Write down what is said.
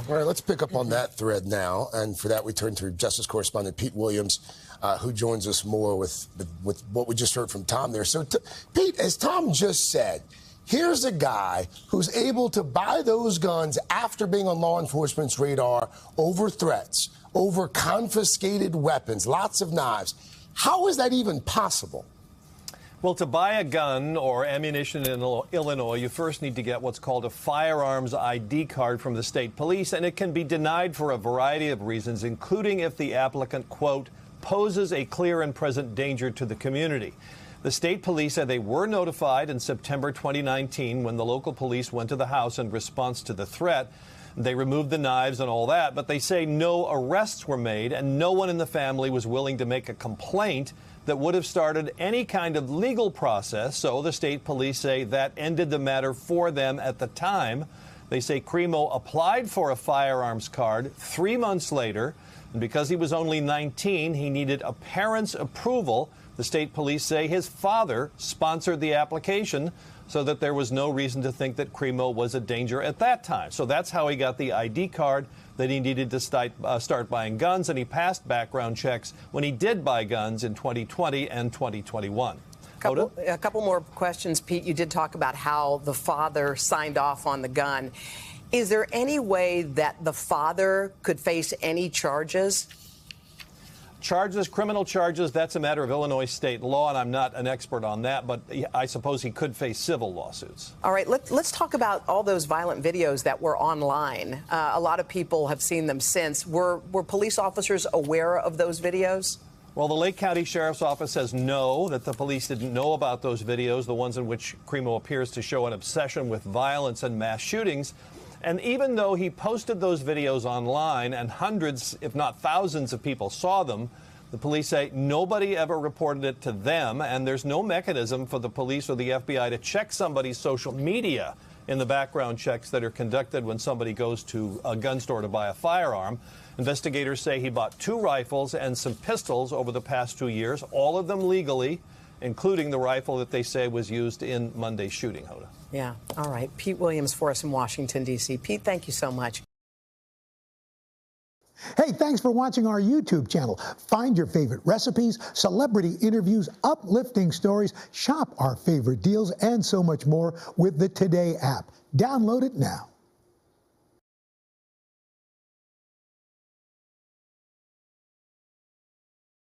All right, let's pick up on that thread now. And for that, we turn to Justice Correspondent Pete Williams, who joins us more with what we just heard from Tom there. So, Pete, as Tom just said, here's a guy who's able to buy those guns after being on law enforcement's radar over threats, over confiscated weapons, lots of knives. How is that even possible? Well, to buy a gun or ammunition in Illinois, you first need to get what's called a firearms ID card from the state police, and it can be denied for a variety of reasons, including if the applicant, quote, poses a clear and present danger to the community. The state police said they were notified in September 2019 when the local police went to the house in response to the threat. They removed the knives and all that, but they say no arrests were made and no one in the family was willing to make a complaint that would have started any kind of legal process. So the state police say that ended the matter for them at the time. They say Cremo applied for a firearms card 3 months later, and because he was only 19, he needed a parent's approval. The state police say his father sponsored the application so that there was no reason to think that Cremo was a danger at that time. So that's how he got the ID card that he needed to start buying guns, and he passed background checks when he did buy guns in 2020 and 2021. A couple more questions, Pete. You did talk about how the father signed off on the gun. Is there any way that the father could face any charges? Charges, criminal charges, that's a matter of Illinois state law, and I'm not an expert on that, but I suppose he could face civil lawsuits. All right, let's talk about all those violent videos that were online. A lot of people have seen them since. Were police officers aware of those videos? Well, the Lake County Sheriff's Office says no, that the police didn't know about those videos, the ones in which Cremo appears to show an obsession with violence and mass shootings. And even though he posted those videos online and hundreds, if not thousands of people saw them, the police say nobody ever reported it to them, and there's no mechanism for the police or the FBI to check somebody's social media in the background checks that are conducted when somebody goes to a gun store to buy a firearm. Investigators say he bought 2 rifles and some pistols over the past 2 years, all of them legally, including the rifle that they say was used in Monday's shooting, Hoda. Yeah, all right. Pete Williams for us in Washington, D.C. Pete, thank you so much. Hey, thanks for watching our YouTube channel. Find your favorite recipes, celebrity interviews, uplifting stories, shop our favorite deals, and so much more with the Today app. Download it now.